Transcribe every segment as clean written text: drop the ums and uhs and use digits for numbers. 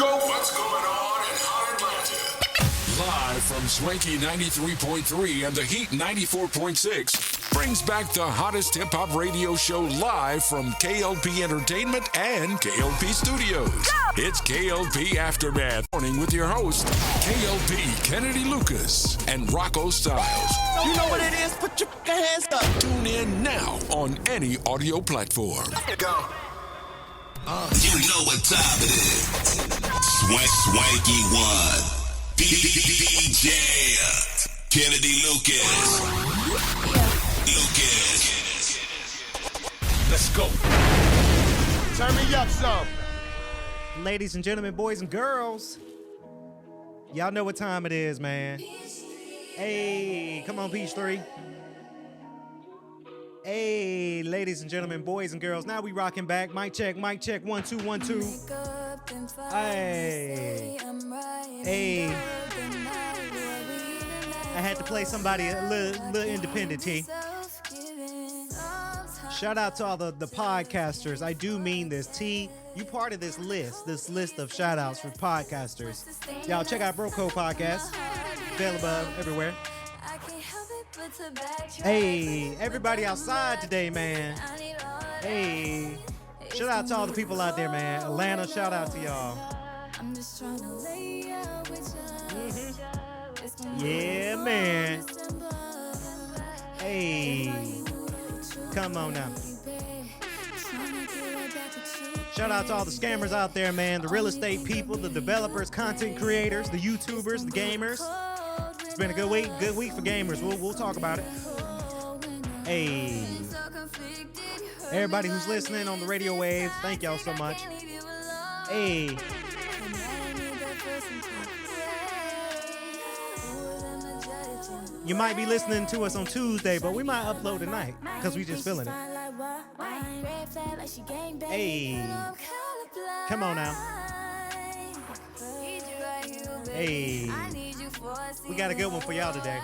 What's going on in Hot Atlanta? Live from Swanky 93.3 and the Heat 94.6 brings back the hottest hip-hop radio show live from K.L.P. Entertainment and K.L.P. Studios. Go! It's K.L.P. Aftermath Morning with your host, K.L.P. Kennedy Lucas and Rocco Styles. You know what it is? Put your hands up. Tune in now on any audio platform. Go. You know what time it is. Swanky one. DJ Kennedy Lucas. Let's go. Turn me up some. Ladies and gentlemen, boys and girls, y'all know what time it is, man. Hey, come on, Peach 3. Hey, ladies and gentlemen, boys and girls, now we rocking back. Mic check, 1 2 1 2. Hey, hey. I had to play somebody a little independent, T. Shout out to all the podcasters. I do mean this. T, you part of this list of shout outs for podcasters. Y'all check out Bro Code Podcast. Available everywhere. Hey, everybody outside today, man. Hey, shout out to all the people out there, man. Atlanta, shout out to y'all. Yeah, man. Hey, come on now. Shout out to all the scammers out there, man. The real estate people, the developers, content creators, the YouTubers, the gamers. It's been a good week for gamers. We'll talk about it. Hey, everybody who's listening on the radio waves, thank y'all so much. Hey. You might be listening to us on Tuesday, but we might upload tonight because we just feeling it. Hey, come on now. Hey, we got a good one for y'all today.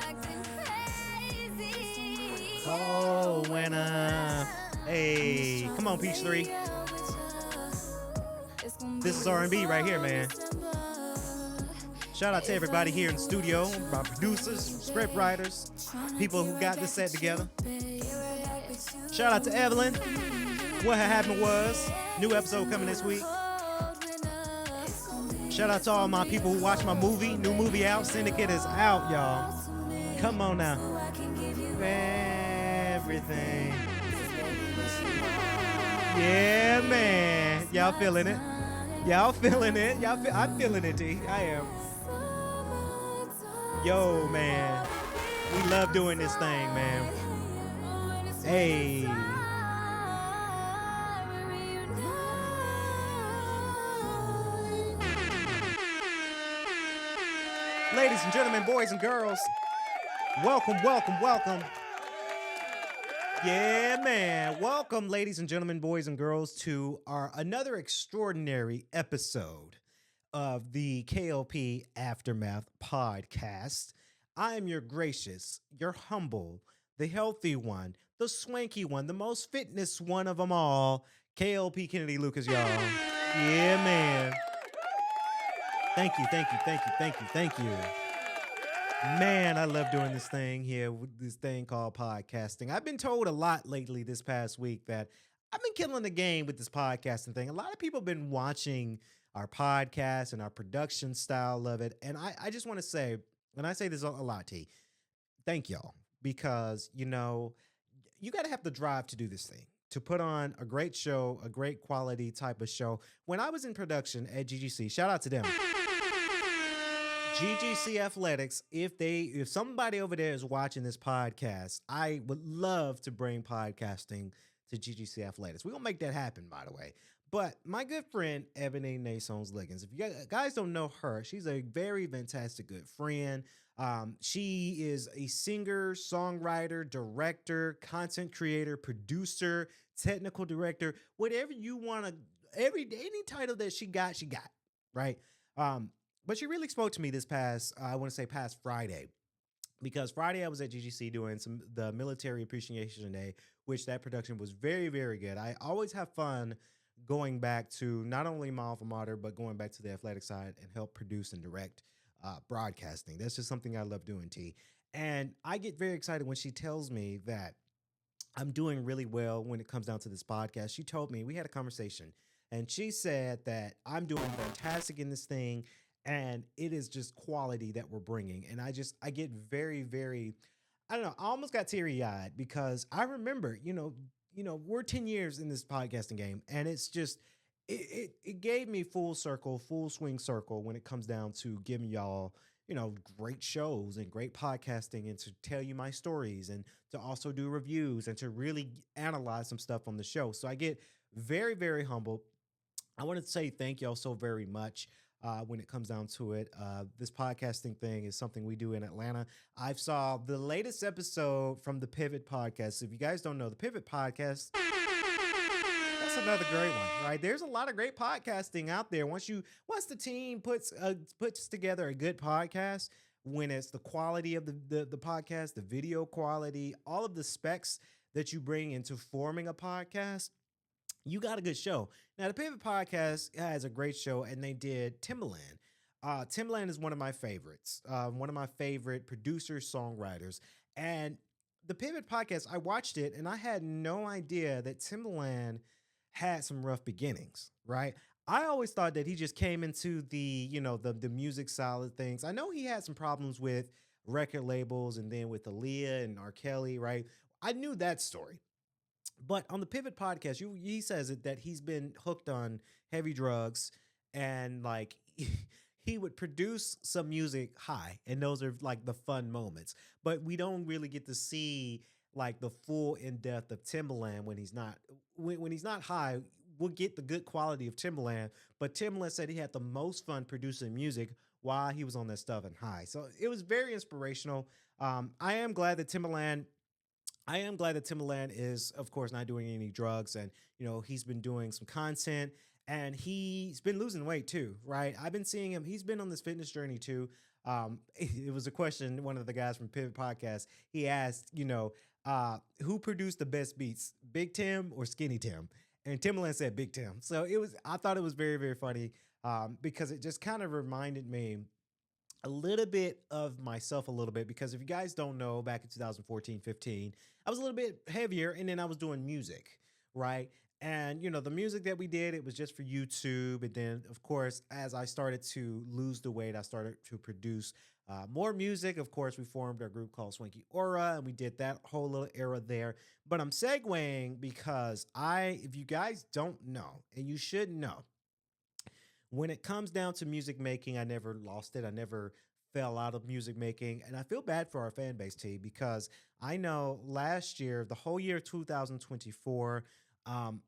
Oh, when hey, come on, Peach 3. This is R&B right here, man. Shout out to everybody here in the studio, my producers, script writers, people who got this set together. Shout out to Evelyn. What had happened was, new episode coming this week. Shout out to all my people who watch my movie. New movie out. Syndicate is out, y'all. Come on now. Everything. Yeah, man. Y'all feeling it? Y'all feeling it? I'm feeling it, T. I am. Yo, man. We love doing this thing, man. Hey. Ladies and gentlemen, boys and girls, welcome. Yeah, man. Welcome, ladies and gentlemen, boys and girls, to our another extraordinary episode of the K.L.P. Aftermath podcast. I am your gracious, your humble, the healthy one, the swanky one, the most fitness one of them all, K.L.P. Kennedy Lucas, y'all. Yeah, man. Thank you. Man, I love doing this thing here, this thing called podcasting. I've been told a lot lately this past week that I've been killing the game with this podcasting thing. A lot of people have been watching our podcast and our production style of it. And I just want to say, and I say this a lot, T, thank y'all. Because, you know, you got to have the drive to do this thing, to put on a great show, a great quality type of show. When I was in production at GGC, shout out to them. GGC Athletics, if somebody over there is watching this podcast, I would love to bring podcasting to GGC Athletics. We're going to make that happen, by the way. But my good friend, Ebony Nasons Liggins, if you guys don't know her, she's a very fantastic good friend. She is a singer, songwriter, director, content creator, producer, technical director, whatever you want to, any title that she got, right? But she really spoke to me this past Friday, because Friday I was at GGC doing the Military Appreciation Day, which that production was very, very good. I always have fun going back to not only my alma mater, but going back to the athletic side and help produce and direct broadcasting. That's just something I love doing, T. And I get very excited when she tells me that I'm doing really well when it comes down to this podcast. She told me, we had a conversation, and she said that I'm doing fantastic in this thing, and it is just quality that we're bringing. And I get very, very, I don't know, I almost got teary eyed because I remember, we're 10 years in this podcasting game, and it's just, it gave me full circle, full swing circle when it comes down to giving y'all, great shows and great podcasting and to tell you my stories and to also do reviews and to really analyze some stuff on the show. So I get very, very humbled. I want to say thank y'all so very much. When it comes down to it, this podcasting thing is something we do in Atlanta. I've saw the latest episode from the Pivot podcast. If you guys don't know, the Pivot podcast, that's another great one, right? There's a lot of great podcasting out there. Once the team puts together a good podcast, when it's the quality of the podcast, the video quality, all of the specs that you bring into forming a podcast, you got a good show. Now, the Pivot Podcast has a great show, and they did Timbaland. Timbaland is one of my favorites, one of my favorite producers, songwriters. And the Pivot Podcast, I watched it, and I had no idea that Timbaland had some rough beginnings, right? I always thought that he just came into the music side of things. I know he had some problems with record labels and then with Aaliyah and R. Kelly, right? I knew that story. But on the Pivot podcast, he says it that he's been hooked on heavy drugs and like he would produce some music high, and those are like the fun moments. But we don't really get to see like the full in depth of Timbaland when he's not when he's not high. We'll get the good quality of Timbaland, but Timbaland said he had the most fun producing music while he was on that stuff and high. So it was very inspirational. I am glad that Timbaland is, of course, not doing any drugs, and he's been doing some content, and he's been losing weight too, right? I've been seeing him; he's been on this fitness journey too. It was a question one of the guys from Pivot Podcast he asked, who produced the best beats, Big Tim or Skinny Tim? And Timbaland said Big Tim. So I thought it was very, very funny because it just kind of reminded me a little bit of myself a little bit, because if you guys don't know, back in 2014, 15, I was a little bit heavier, and then I was doing music, right? And the music that we did, it was just for YouTube. And then of course, as I started to lose the weight, I started to produce more music. Of course, we formed our group called Swanky Aura, and we did that whole little era there. But I'm segueing because if you guys don't know, and you should know, when it comes down to music making, I never lost it. I never fell out of music making. And I feel bad for our fan base, T, because I know last year, the whole year 2024,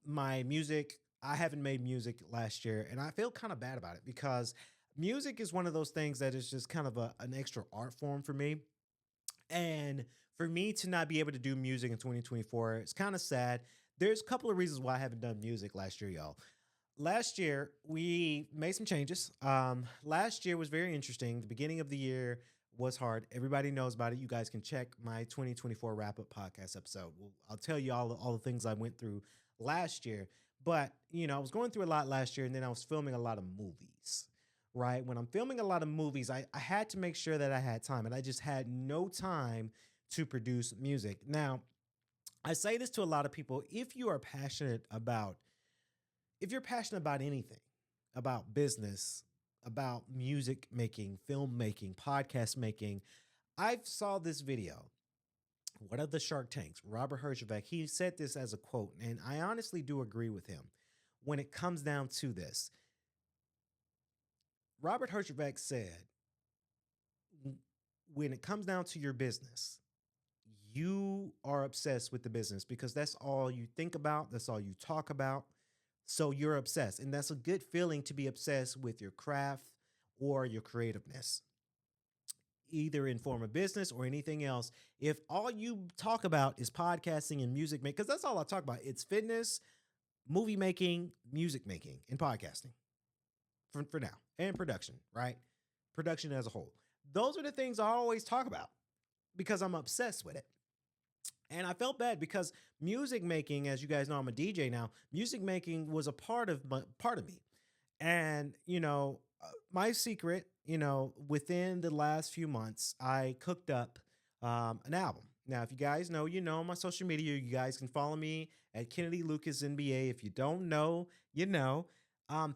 my music, I haven't made music last year. And I feel kind of bad about it because music is one of those things that is just kind of an extra art form for me. And for me to not be able to do music in 2024, it's kind of sad. There's a couple of reasons why I haven't done music last year, y'all. Last year, we made some changes. Last year was very interesting. The beginning of the year was hard. Everybody knows about it. You guys can check my 2024 wrap-up podcast episode. I'll tell you all the things I went through last year. But, I was going through a lot last year, and then I was filming a lot of movies, right? When I'm filming a lot of movies, I had to make sure that I had time, and I just had no time to produce music. Now, I say this to a lot of people. If you're passionate about anything, about business, about music making, film making, podcast making, I saw this video. One of the Shark Tanks, Robert Herjavec, he said this as a quote, and I honestly do agree with him when it comes down to this. Robert Herjavec said, when it comes down to your business, you are obsessed with the business because that's all you think about, that's all you talk about. So you're obsessed. And that's a good feeling to be obsessed with your craft or your creativeness, either in form of business or anything else. If all you talk about is podcasting and music making, because that's all I talk about. It's fitness, movie making, music making, and podcasting for now, and production, right? Production as a whole. Those are the things I always talk about because I'm obsessed with it. And I felt bad because music making, as you guys know, I'm a DJ now. Music making was a part of me. And my secret, within the last few months, I cooked up an album. Now, if you guys know, on my social media, you guys can follow me at Kennedy Lucas NBA. If you don't know, you know.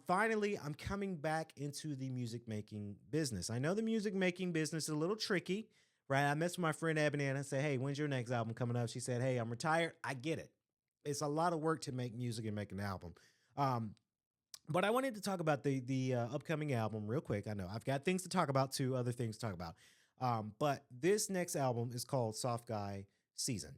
Finally, I'm coming back into the music making business. I know the music making business is a little tricky, right? I messaged my friend Ebony and I said, "Hey, when's your next album coming up?" She said, "Hey, I'm retired." I get it. It's a lot of work to make music and make an album. Um, but I wanted to talk about the upcoming album real quick. I know I've got things to talk about too, other things to talk about. But this next album is called Soft Guy Season,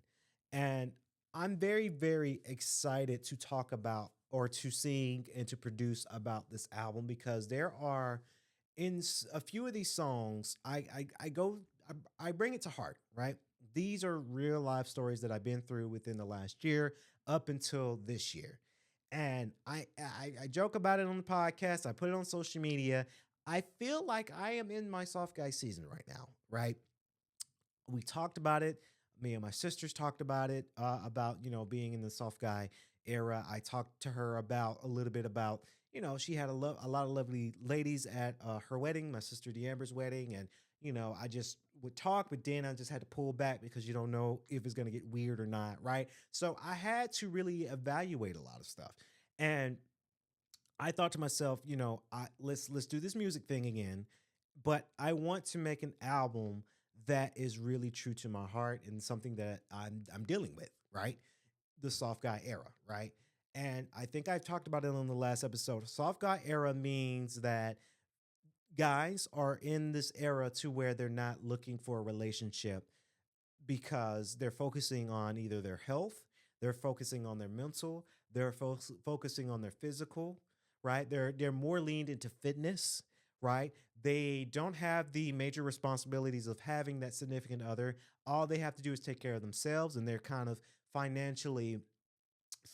and I'm very very excited to talk about or to sing and to produce about this album because there are a few of these songs I go I bring it to heart, right? These are real life stories that I've been through within the last year up until this year. And I joke about it on the podcast. I put it on social media. I feel like I am in my soft guy season right now, right? We talked about it. Me and my sisters talked about it, about being in the soft guy era. I talked to her about a little bit about she had a lot of lovely ladies at her wedding, my sister Deamber's wedding, and I just would talk, but then I just had to pull back because you don't know if it's gonna get weird or not, right? So I had to really evaluate a lot of stuff, and I thought to myself, let's do this music thing again, but I want to make an album that is really true to my heart and something that I'm dealing with, right? The soft guy era, right? And I think I talked about it on the last episode. Soft guy era means that guys are in this era to where they're not looking for a relationship because they're focusing on either their health, they're focusing on their mental, they're focusing on their physical, right? They're more leaned into fitness, right? They don't have the major responsibilities of having that significant other. All they have to do is take care of themselves, and they're kind of financially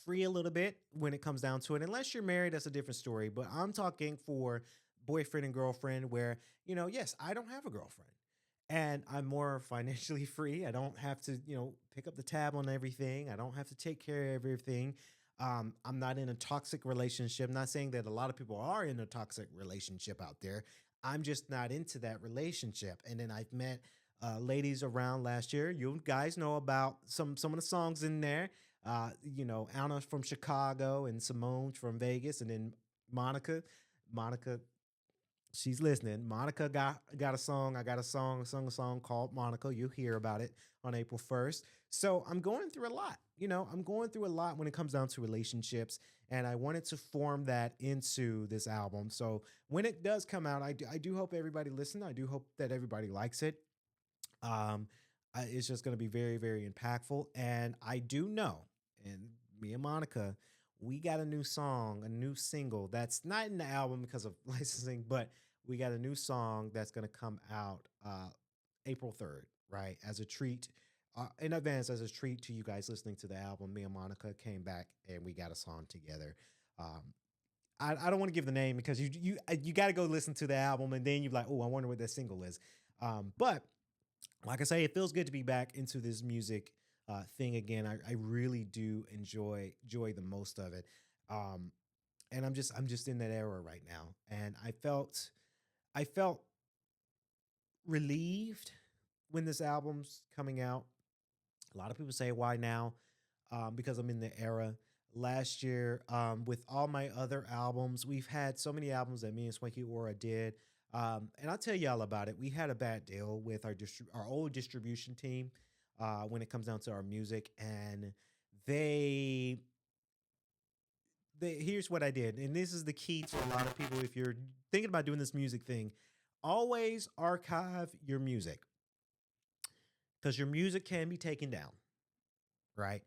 free a little bit when it comes down to it. Unless you're married, that's a different story. But I'm talking for boyfriend and girlfriend, where, yes, I don't have a girlfriend and I'm more financially free. I don't have to, pick up the tab on everything. I don't have to take care of everything. I'm not in a toxic relationship. Not saying that a lot of people are in a toxic relationship out there. I'm just not into that relationship. And then I've met ladies around last year. You guys know about some of the songs in there. Anna from Chicago and Simone from Vegas, and then Monica. Monica, she's listening. Monica got a song. I got a song. I sung a song called Monica. You'll hear about it on April 1st. So I'm going through a lot. I'm going through a lot when it comes down to relationships, and I wanted to form that into this album. So when it does come out, I do hope everybody listen. I do hope that everybody likes it. Um, it's just going to be very, very impactful. And I do know, and me and Monica, we got a new song, a new single that's not in the album because of licensing, but we got a new song that's going to come out April 3rd, right? As a treat, in advance, as a treat to you guys listening to the album. Me and Monica came back and we got a song together. Um, I don't want to give the name because you got to go listen to the album and then you're like, oh, I wonder what that single is. But like I say, it feels good to be back into this music thing again. I really do enjoy the most of it, um, and I'm just in that era right now, and I felt relieved when this album's coming out. A lot of people say, why now? Because I'm in the era. Last year, with all my other albums, we've had so many albums that me and Swanky Aura did. And I'll tell y'all about it. We had a bad deal with our old distribution team when it comes down to our music. And they, here's what I did. And this is the key to a lot of people. If you're thinking about doing this music thing, always archive your music because your music can be taken down, right?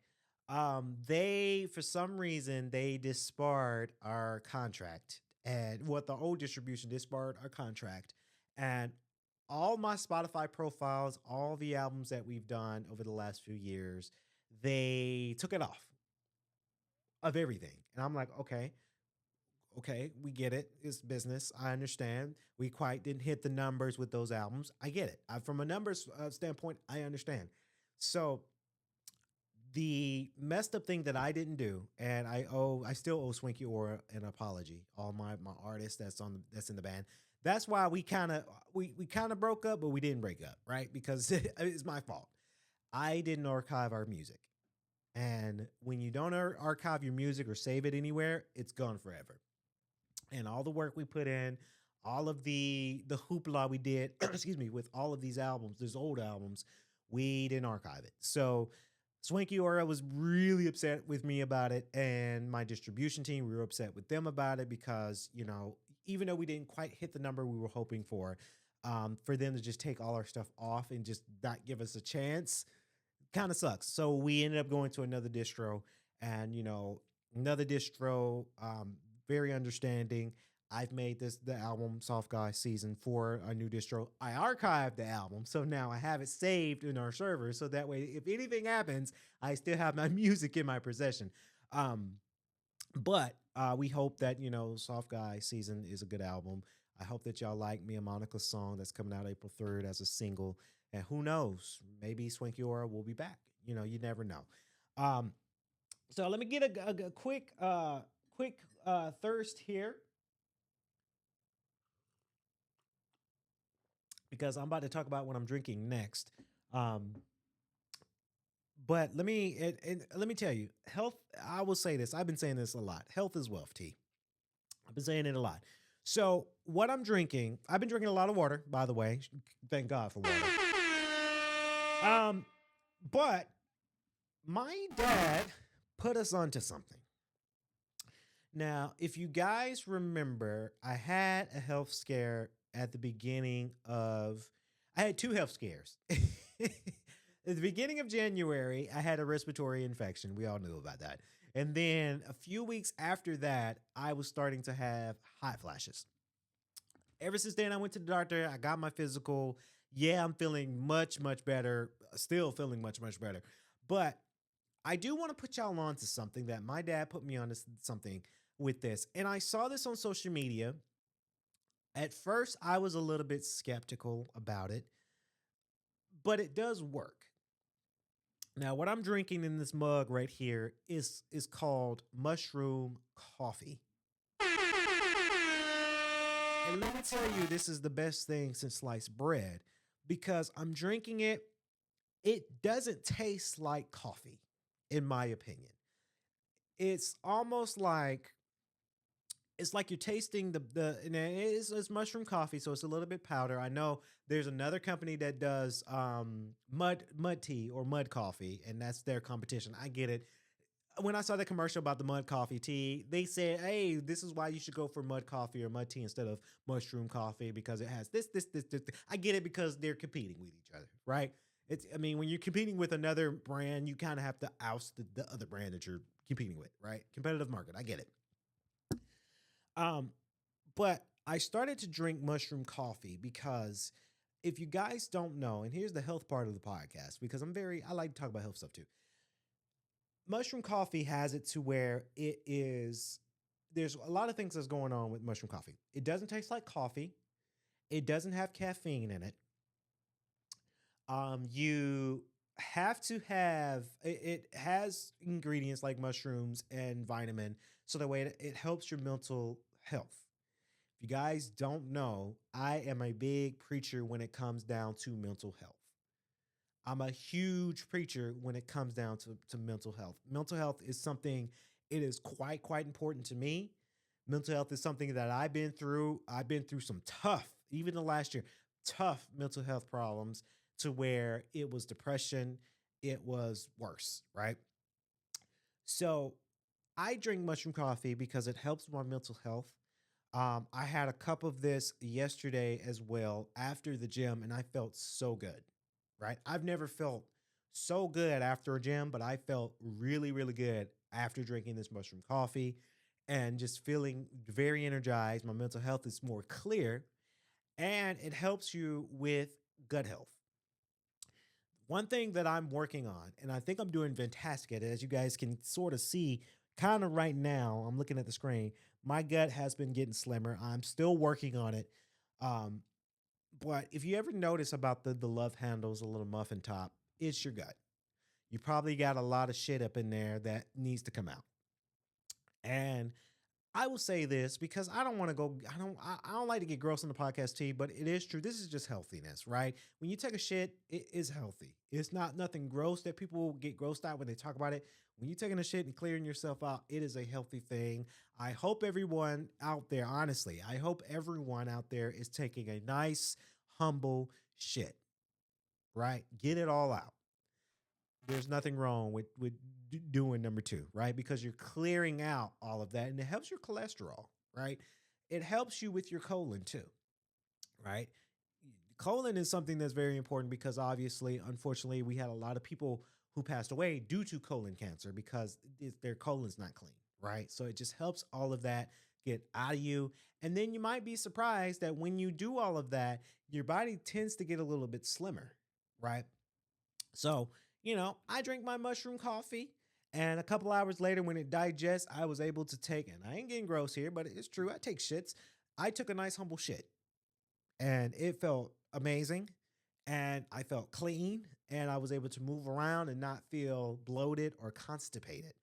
They for some reason they disbarred our contract, and what the old distribution disbarred our contract, and all my Spotify profiles, all the albums that we've done over the last few years, they took it off of everything, and I'm like, okay, we get it. It's business. I understand. We quite didn't hit the numbers with those albums. I get it. From a numbers standpoint, I understand. So The messed up thing that I didn't do, and I still owe Swinky Aura an apology. All my artists that's in the band. That's why we kind of broke up, but we didn't break up, right? Because it's my fault. I didn't archive our music. And when you don't archive your music or save it anywhere, it's gone forever. And all the work we put in, all of the hoopla we did, excuse me, with all of these albums, these old albums, we didn't archive it. So Swanky Aura was really upset with me about it, and my distribution team, we were upset with them about it because, even though we didn't quite hit the number we were hoping for them to just take all our stuff off and just not give us a chance kind of sucks. So we ended up going to another distro, and another distro, very understanding. I've made the album Soft Guy Season for a new distro. I archived the album, so now I have it saved in our server, so that way, if anything happens, I still have my music in my possession. Um, but we hope that Soft Guy Season is a good album. I hope that y'all like Mia Monica's song that's coming out April 3rd as a single. And who knows? Maybe Swanky Aura will be back. You never know. Um, so let me get a quick thirst here because I'm about to talk about what I'm drinking next. Um, but let me tell you, health. I will say this. I've been saying this a lot. Health is wealth. T. I've been saying it a lot. So what I'm drinking, I've been drinking a lot of water, by the way. Thank God for water. But my dad put us onto something. Now, if you guys remember, I had a health scare at the beginning of, I had two health scares. At the beginning of January, I had a respiratory infection. We all knew about that. And then a few weeks after that, I was starting to have hot flashes. Ever since then, I went to the doctor. I got my physical. Yeah, I'm feeling much, much better. Still feeling much, much better. But I do want to put y'all on to something that my dad put me on to something with this. And I saw this on social media. At first, I was a little bit skeptical about it, but it does work. Now, what I'm drinking in this mug right here is called mushroom coffee. And let me tell you, this is the best thing since sliced bread because I'm drinking it. It doesn't taste like coffee, in my opinion. It's almost like it's like you're tasting and it's mushroom coffee, so it's a little bit powder. I know there's another company that does mud tea or mud coffee, and that's their competition. I get it. When I saw the commercial about the mud coffee tea, they said, "Hey, this is why you should go for mud coffee or mud tea instead of mushroom coffee because it has this." I get it because they're competing with each other, right? I mean, when you're competing with another brand, you kind of have to oust the other brand that you're competing with, right? Competitive market. I get it. Um, but I started to drink mushroom coffee because if you guys don't know, and here's the health part of the podcast, because I like to talk about health stuff too. Mushroom coffee has it to where there's a lot of things that's going on with mushroom coffee. It doesn't taste like coffee. It doesn't have caffeine in it. You have to have it has ingredients like mushrooms and vitamin, so that way it helps your mental health. If you guys don't know, I am a big preacher when it comes down to mental health. I'm a huge preacher when it comes down to mental health. Mental health is something, it is quite important to me. Mental health is something that I've been through. I've been through some tough, even the last year, tough mental health problems to where it was depression, it was worse, right? So I drink mushroom coffee because it helps my mental health. I had a cup of this yesterday as well after the gym, and I felt so good, right? I've never felt so good after a gym, but I felt really, really good after drinking this mushroom coffee and just feeling very energized. My mental health is more clear, and it helps you with gut health. One thing that I'm working on, and I think I'm doing fantastic at it, as you guys can sort of see kind of right now, I'm looking at the screen. My gut has been getting slimmer. I'm still working on it. Um, but if you ever notice about the love handles, a little muffin top, it's your gut. You probably got a lot of shit up in there that needs to come out. And I will say this because I don't want to go. I don't like to get gross on the podcast tea, but it is true. This is just healthiness, right? When you take a shit, it is healthy. It's not nothing gross that people get grossed out when they talk about it. When you're taking a shit and clearing yourself out, it is a healthy thing. I hope everyone out there, honestly, I hope everyone out there is taking a nice, humble shit, right? Get it all out. There's nothing wrong with doing number two, right? Because you're clearing out all of that, and it helps your cholesterol, right? It helps you with your colon too, right? Colon is something that's very important because obviously, unfortunately, we had a lot of people who passed away due to colon cancer because their colon's not clean, right? So it just helps all of that get out of you. And then you might be surprised that when you do all of that, your body tends to get a little bit slimmer, right? So, I drink my mushroom coffee, and a couple hours later, when it digests, I was able to take, and I ain't getting gross here, but it's true. I take shits. I took a nice, humble shit, and it felt amazing, and I felt clean, and I was able to move around and not feel bloated or constipated,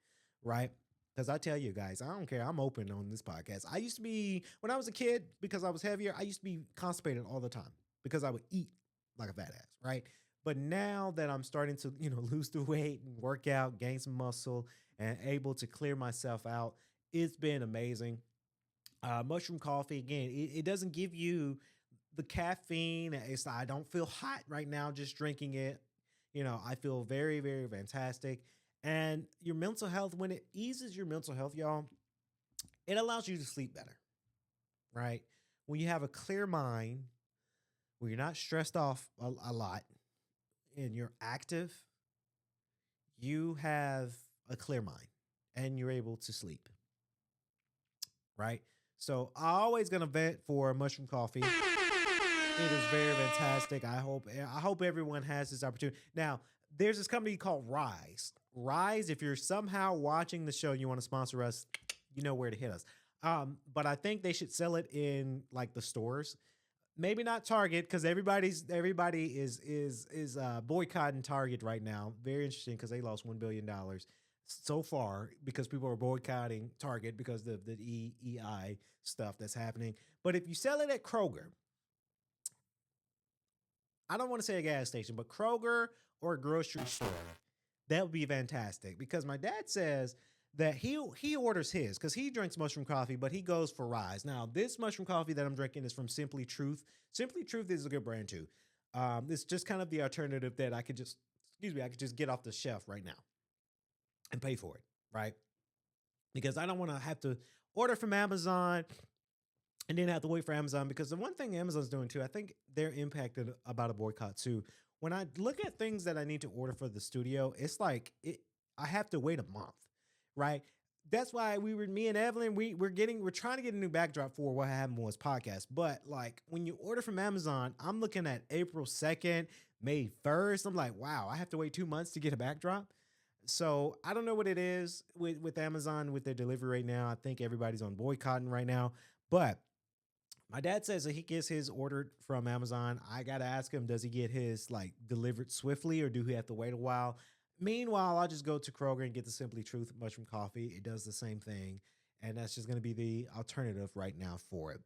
right? Because I tell you guys, I don't care. I'm open on this podcast. I used to be, when I was a kid, because I was heavier, I used to be constipated all the time because I would eat like a fat ass, right? But now that I'm starting to, lose the weight and work out, gain some muscle, and able to clear myself out, it's been amazing. Mushroom coffee, again, it doesn't give you the caffeine. I don't feel hot right now just drinking it. I feel very, very fantastic. And your mental health, when it eases your mental health, y'all, it allows you to sleep better, right? When you have a clear mind, when you're not stressed off a lot, and you're active, you have a clear mind and you're able to sleep, right? So I always gonna vent for mushroom coffee. It is very fantastic. I hope everyone has this opportunity. Now, there's this company called Rise. Rise, if you're somehow watching the show and you want to sponsor us, you know where to hit us. But I think they should sell it in like the stores. Maybe not Target because everybody is boycotting Target right now. Very interesting because they lost $1 billion so far because people are boycotting Target because of the EEI stuff that's happening. But if you sell it at Kroger, I don't want to say a gas station, but Kroger or a grocery store, that would be fantastic because my dad says that he orders his because he drinks mushroom coffee, but he goes for Rise. Now, this mushroom coffee that I'm drinking is from Simply Truth. Simply Truth is a good brand too. It's just kind of the alternative that I could just get off the shelf right now and pay for it, right? Because I don't want to have to order from Amazon and then have to wait for Amazon because the one thing Amazon's doing too, I think they're impacted about a boycott too. When I look at things that I need to order for the studio, it's like I have to wait a month, right? That's why me and Evelyn, we're trying to get a new backdrop for What Happened Was podcast. But like when you order from Amazon, I'm looking at April 2nd, May 1st. I'm like, wow, I have to wait 2 months to get a backdrop. So I don't know what it is with Amazon with their delivery right now. I think everybody's on boycotting right now, but my dad says that he gets his ordered from Amazon. I got to ask him, does he get his like delivered swiftly or do he have to wait a while? Meanwhile, I'll just go to Kroger and get the Simply Truth mushroom coffee. It does the same thing. And that's just going to be the alternative right now for it.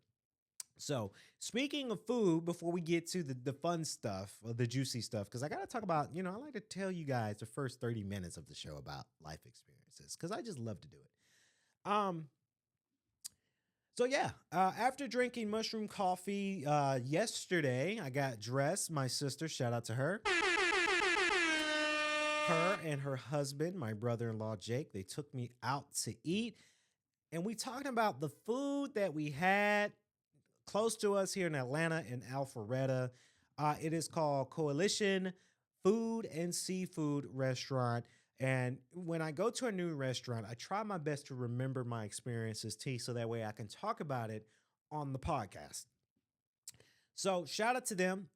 So speaking of food, before we get to the fun stuff, or the juicy stuff, because I got to talk about, I like to tell you guys the first 30 minutes of the show about life experiences because I just love to do it. So yeah, after drinking mushroom coffee yesterday, I got dressed. My sister, shout out to her. Her and her husband, my brother-in-law Jake, they took me out to eat. And we talked about the food that we had close to us here in Atlanta in Alpharetta. It is called Coalition Food and Seafood Restaurant. And when I go to a new restaurant, I try my best to remember my experiences, so that way I can talk about it on the podcast. So shout out to them.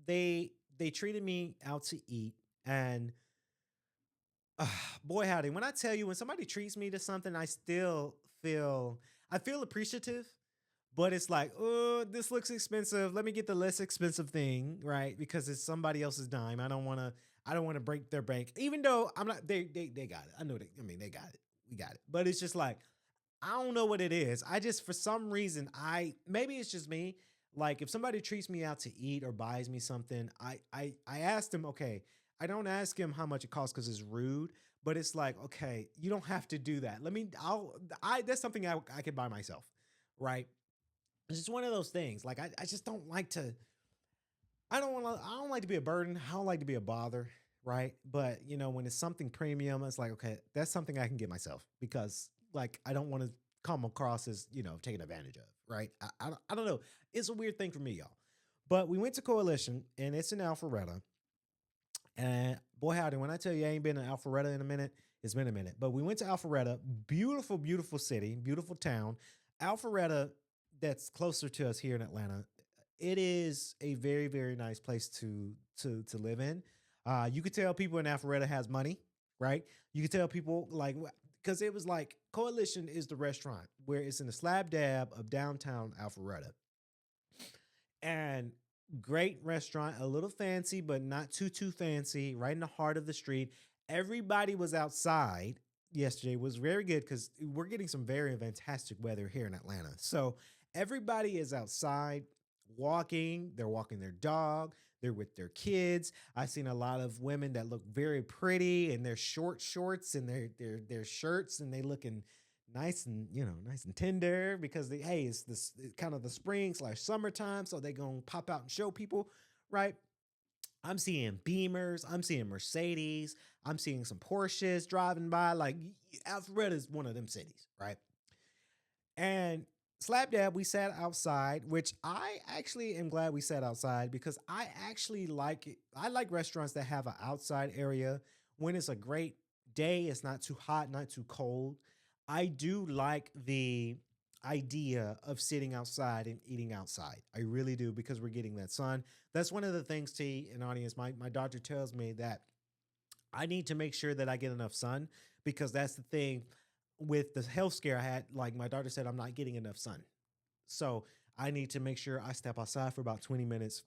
They treated me out to eat, and boy howdy, when I tell you, when somebody treats me to something, I feel appreciative. But it's like, oh, this looks expensive. Let me get the less expensive thing, right? Because it's somebody else's dime. I don't want to break their bank, even though I'm not. They got it. I know they. I mean, they got it. We got it. But it's just like I don't know what it is. I just for some reason maybe it's just me. Like if somebody treats me out to eat or buys me something, I ask them. Okay, I don't ask him how much it costs because it's rude. But it's like okay, you don't have to do that. Let me. I that's something I could buy myself, right? It's just one of those things. Like I just don't like to. I don't like to be a burden. I don't like to be a bother, right? But when it's something premium, it's like, okay, that's something I can get myself because like I don't want to come across as, taken advantage of, right? I don't know. It's a weird thing for me, y'all. But we went to Coalition and it's in Alpharetta. And boy, howdy, when I tell you I ain't been in Alpharetta in a minute, it's been a minute. But we went to Alpharetta, beautiful, beautiful city, beautiful town. Alpharetta, that's closer to us here in Atlanta. It is a very, very nice place to live in. You could tell people in Alpharetta has money, right? You could tell people like because it was like Coalition is the restaurant where it's in the slab dab of downtown Alpharetta. And great restaurant, a little fancy, but not too fancy, right in the heart of the street. Everybody was outside yesterday. It was very good because we're getting some very fantastic weather here in Atlanta. So everybody is outside walking. They're walking their dog. They're with their kids. I've seen a lot of women that look very pretty in their short shorts and their shirts, and they looking nice and nice and tender because it's this kind of the spring slash summertime, so they gonna pop out and show people, right? I'm seeing Beamers, I'm seeing Mercedes, I'm seeing some Porsches driving by. Like Alpharetta is one of them cities, right? And Slap Dab, we sat outside, which I actually am glad we sat outside because I actually like it. I like restaurants that have an outside area when it's a great day. It's not too hot, not too cold. I do like the idea of sitting outside and eating outside. I really do because we're getting that sun. That's one of the things, T, an audience. My doctor tells me that I need to make sure that I get enough sun because that's the thing with the health scare I had. Like my doctor said, I'm not getting enough sun. So I need to make sure I step outside for about 20 minutes,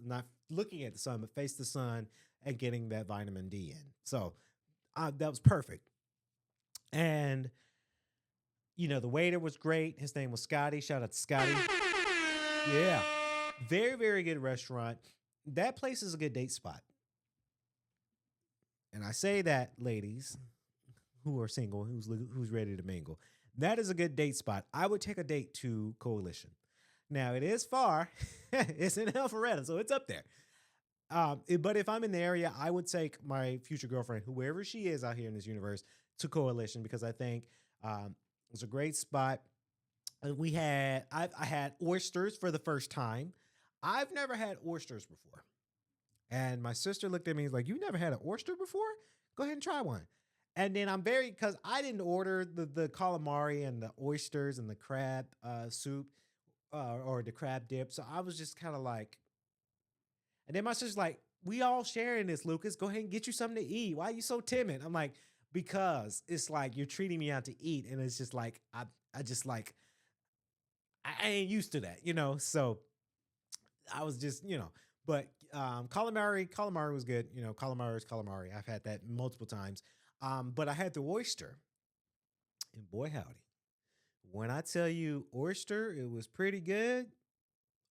not looking at the sun, but face the sun and getting that vitamin D in. So that was perfect. And the waiter was great. His name was Scotty. Shout out to Scotty. Yeah. Very, very good restaurant. That place is a good date spot. And I say that, ladies who are single, who's ready to mingle. That is a good date spot. I would take a date to Coalition. Now, it is far. It's in Alpharetta, so it's up there. But if I'm in the area, I would take my future girlfriend, whoever she is out here in this universe, to Coalition because I think it's a great spot. I had oysters for the first time. I've never had oysters before. And my sister looked at me and was like, "You never had an oyster before? Go ahead and try one." And then because I didn't order the calamari and the oysters and the crab soup or the crab dip. So I was just kind of like, and then my sister's like, "We all sharing this, Lucas. Go ahead and get you something to eat. Why are you so timid?" I'm like, because it's like you're treating me out to eat. And it's just like, I just like, I ain't used to that, So I was just, but calamari was good. Calamari is calamari. I've had that multiple times. But I had the oyster, and boy howdy, when I tell you oyster, it was pretty good.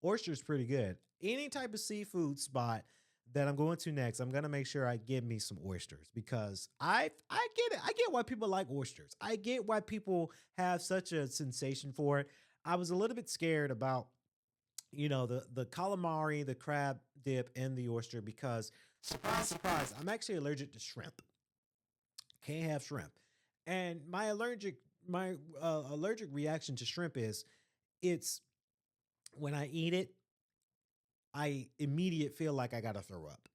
Oyster's pretty good. Any type of seafood spot that I'm going to next, I'm gonna make sure I get me some oysters because I get it. I get why people like oysters. I get why people have such a sensation for it. I was a little bit scared about the calamari, the crab dip, and the oyster because surprise, surprise, I'm actually allergic to shrimp. Can't have shrimp, and my allergic reaction to shrimp is it's when I eat it, I immediate feel like I gotta throw up.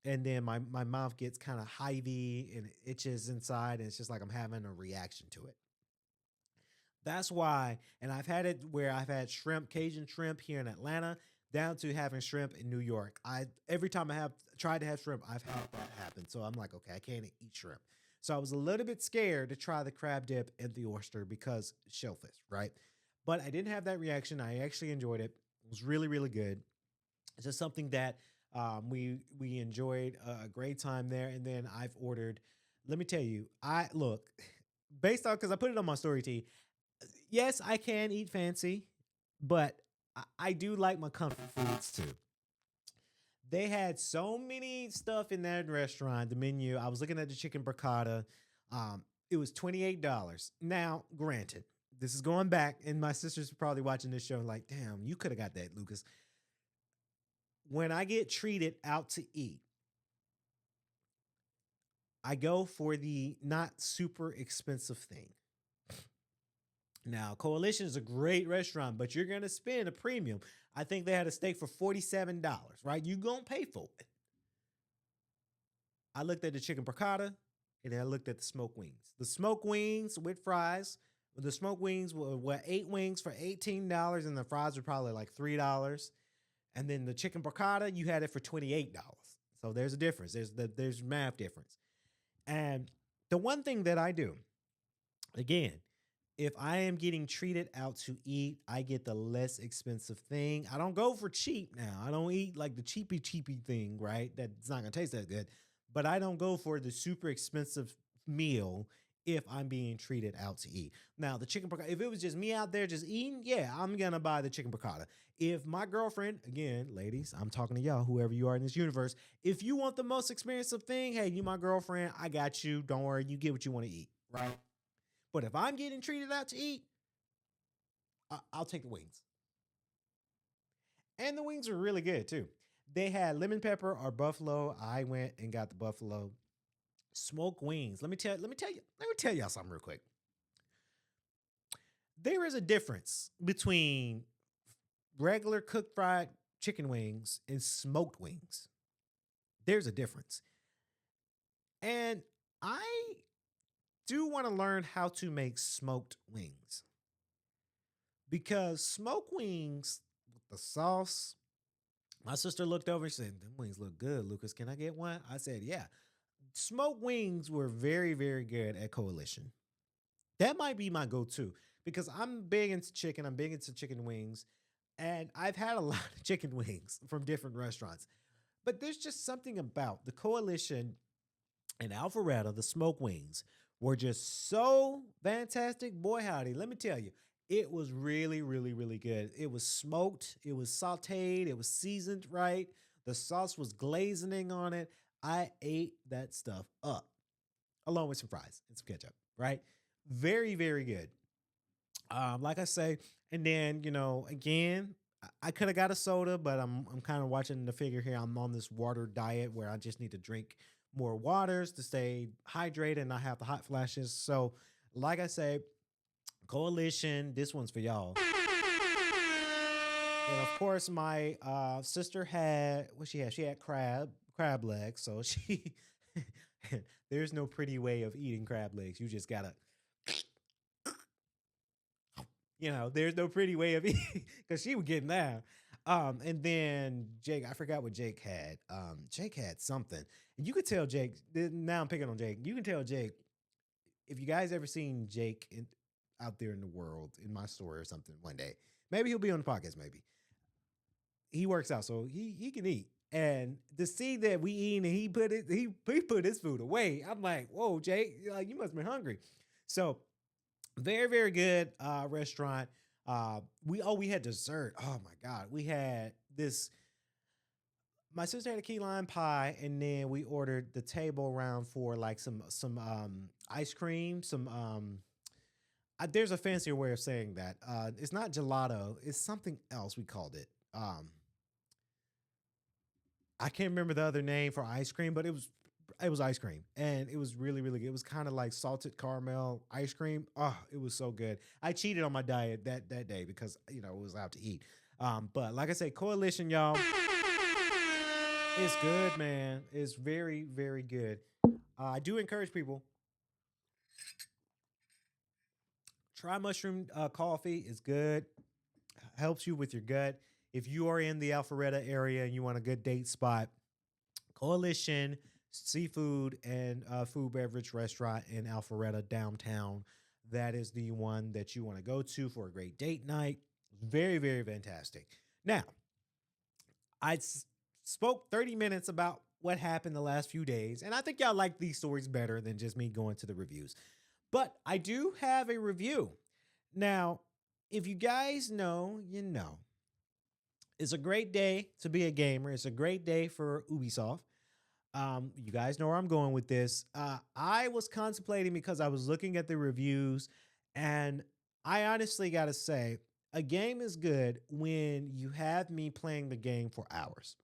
And then my mouth gets kind of hivey and it itches inside, and it's just like I'm having a reaction to it. That's why, and I've had it where I've had shrimp, Cajun shrimp here in Atlanta, down to having shrimp in New York. I every time I have tried to have shrimp, I've had that happen. So I'm like, okay, I can't eat shrimp. So I was a little bit scared to try the crab dip and the oyster because shellfish, right? But I didn't have that reaction. I actually enjoyed it. It was really, really good. It's just something that We enjoyed a great time there, and then I've ordered. Let me tell you, I look based on because I put it on my story. T. Yes, I can eat fancy, but I do like my comfort foods too. They had so many stuff in that restaurant. The menu. I was looking at the chicken briccata. It was $28. Now, granted, this is going back, and my sister's probably watching this show. Like, damn, you could have got that, Lucas. When I get treated out to eat, I go for the not super expensive thing. Now, Coalition is a great restaurant, but you're gonna spend a premium. I think they had a steak for $47, right? You gonna pay for it. I looked at the chicken piccata and then I looked at the smoked wings. The smoked wings with fries. The smoked wings were what 8 wings for $18, and the fries were probably like $3. And then the chicken piccata, you had it for $28. So there's a difference. There's math difference. And the one thing that I do, again, if I am getting treated out to eat, I get the less expensive thing. I don't go for cheap now. I don't eat like the cheapy thing, right? That's not gonna taste that good. But I don't go for the super expensive meal if I'm being treated out to eat. Now, the chicken piccata, if it was just me out there just eating, yeah, I'm gonna buy the chicken piccata. If my girlfriend, again, ladies, I'm talking to y'all, whoever you are in this universe, if you want the most expensive thing, hey, you my girlfriend, I got you. Don't worry, you get what you want to eat, right? But if I'm getting treated out to eat, I'll take the wings. And the wings are really good too. They had lemon pepper or buffalo. I went and got the buffalo smoked wings. Let me tell y'all something real quick. There is a difference between regular cooked fried chicken wings and smoked wings. There's a difference. And I do want to learn how to make smoked wings because smoked wings with the sauce. My sister looked over and said, "Them wings look good, Lucas. Can I get one?" I said, "Yeah." Smoked wings were very, very good at Coalition. That might be my go-to because I'm big into chicken. I'm big into chicken wings, and I've had a lot of chicken wings from different restaurants. But there's just something about the Coalition and Alpharetta, the smoke wings, were just so fantastic. Boy, howdy, let me tell you, it was really, really, really good. It was smoked, it was sauteed, it was seasoned right. The sauce was glazoning on it. I ate that stuff up along with some fries and some ketchup, right? Very, very good. Like I say, and then again, I could have got a soda, but I'm kind of watching the figure here. I'm on this water diet where I just need to drink more waters to stay hydrated and not have the hot flashes. So, like I say, Coalition, this one's for y'all. And of course, my sister had what she had. She had crab legs. So she there's no pretty way of eating crab legs. You just gotta there's no pretty way of eating because she was getting that. And then Jake, I forgot what Jake had. Jake had something, and you could tell Jake. Now I'm picking on Jake. You can tell Jake if you guys ever seen Jake out there in the world in my story or something one day. Maybe he'll be on the podcast. Maybe he works out, so he can eat. And to see that we eat and he put his food away, I'm like, whoa, Jake, like you must be hungry. So very, very good restaurant. We had dessert. Oh my God. We had this. My sister had a key lime pie, and then we ordered the table around for like some ice cream. There's a fancier way of saying that. It's not gelato. It's something else. We called it. I can't remember the other name for ice cream, but it was ice cream, and it was really, really good. It was kind of like salted caramel ice cream. Oh, it was so good. I cheated on my diet that day because it was out to eat. But like I say, Coalition, y'all, it's good, man. It's very, very good. I do encourage people try mushroom coffee. It's good. Helps you with your gut. If you are in the Alpharetta area and you want a good date spot, Coalition Seafood and Food Beverage Restaurant in Alpharetta downtown. That is the one that you want to go to for a great date night. Very, very fantastic. Now, I spoke 30 minutes about what happened the last few days. And I think y'all like these stories better than just me going to the reviews. But I do have a review. Now, if you guys know, you know. It's a great day to be a gamer. It's a great day for Ubisoft. You guys know where I'm going with this. I was contemplating because I was looking at the reviews, and I honestly got to say, a game is good when you have me playing the game for hours.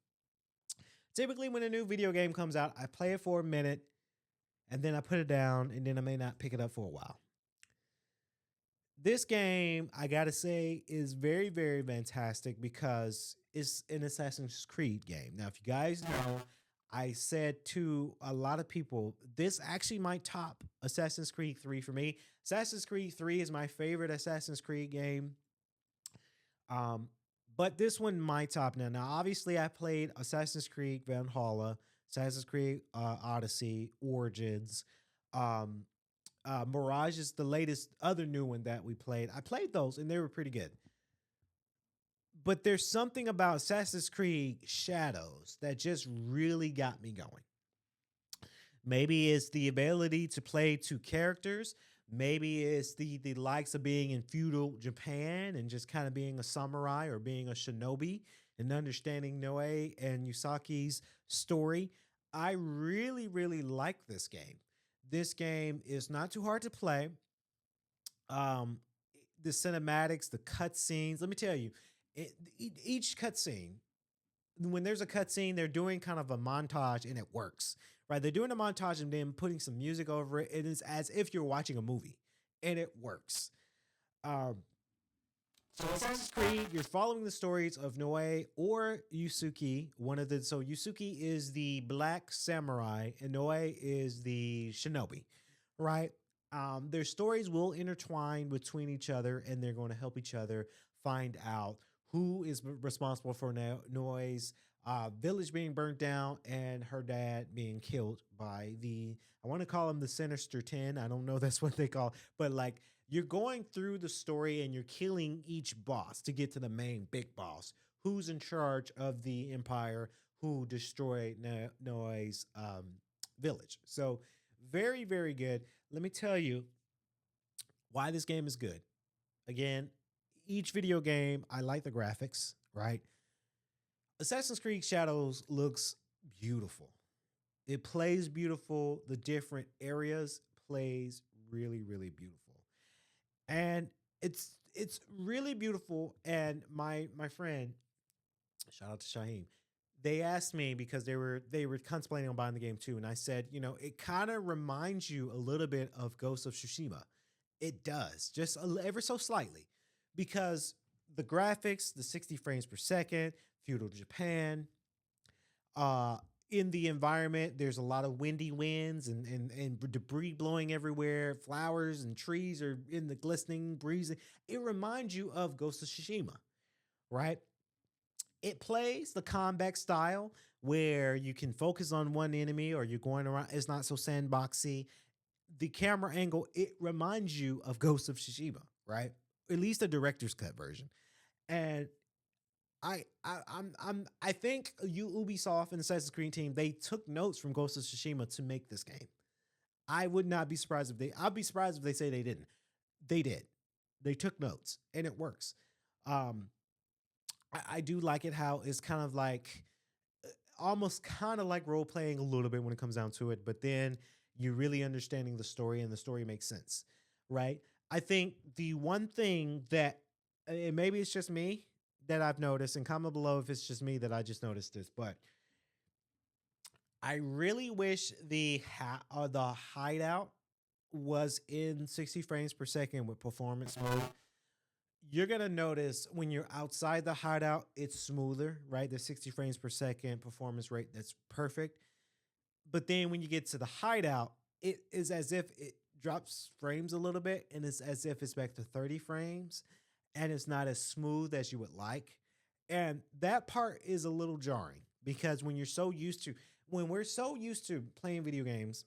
Typically, when a new video game comes out, I play it for a minute, and then I put it down, and then I may not pick it up for a while. This game, I gotta say, is very, very fantastic because it's an Assassin's Creed game. Now, if you guys know, I said to a lot of people, this actually might top Assassin's Creed 3 for me. Assassin's Creed 3 is my favorite Assassin's Creed game. Um, but this one might top now. Now, obviously, I played Assassin's Creed Valhalla, Assassin's Creed Odyssey, Origins. Um, Mirage is the latest other new one that we played. I played those and they were pretty good. But there's something about Assassin's Creed Shadows that just really got me going. Maybe it's the ability to play two characters. Maybe it's the likes of being in feudal Japan and just kind of being a samurai or being a shinobi and understanding Noe and Yusaki's story. I really, really like this game. This game is not too hard to play. Um, the cinematics, the cutscenes. Let me tell you, each cutscene, when there's a cutscene, they're doing kind of a montage, and it works. Right? They're doing a montage and then putting some music over it. It is as if you're watching a movie, and it works. Um, so Assassin's Creed, you're following the stories of Noe or Yusuke. So Yusuke is the black samurai and Noe is the shinobi, right? Their stories will intertwine between each other, and they're going to help each other find out who is responsible for Noe's village being burnt down and her dad being killed by I want to call them the Sinister 10. I don't know that's what they call, but like, you're going through the story and you're killing each boss to get to the main big boss who's in charge of the empire who destroyed Noe's village. So very, very good. Let me tell you why this game is good. Again, each video game, I like the graphics, right? Assassin's Creed Shadows looks beautiful. It plays beautiful. The different areas plays really, really beautiful. And it's really beautiful. And my friend, shout out to Shaheem, they asked me because they were contemplating on buying the game too. And I said, it kind of reminds you a little bit of Ghost of Tsushima. It does, just ever so slightly, because the graphics, the 60 frames per second, feudal Japan, in the environment, there's a lot of windy winds and debris blowing everywhere. Flowers and trees are in the glistening breeze. It reminds you of Ghost of Tsushima, right? It plays the combat style where you can focus on one enemy or you're going around. It's not so sandboxy. The camera angle, it reminds you of Ghost of Tsushima, right? At least the director's cut version. And I think Ubisoft and Assassin's Creed team, they took notes from Ghost of Tsushima to make this game. I would not be surprised I'd be surprised if they say they didn't. They did. They took notes and it works. I do like it how it's kind of like almost kind of like role playing a little bit when it comes down to it, but then you're really understanding the story and the story makes sense, right? I think the one thing that, and maybe it's just me, that I've noticed, and comment below if it's just me that I just noticed this, but I really wish the hideout was in 60 frames per second with performance mode. You're going to notice when you're outside the hideout, it's smoother, right? The 60 frames per second performance rate, that's perfect. But then when you get to the hideout, it is as if it drops frames a little bit, and it's as if it's back to 30 frames. And it's not as smooth as you would like. And that part is a little jarring because when we're so used to playing video games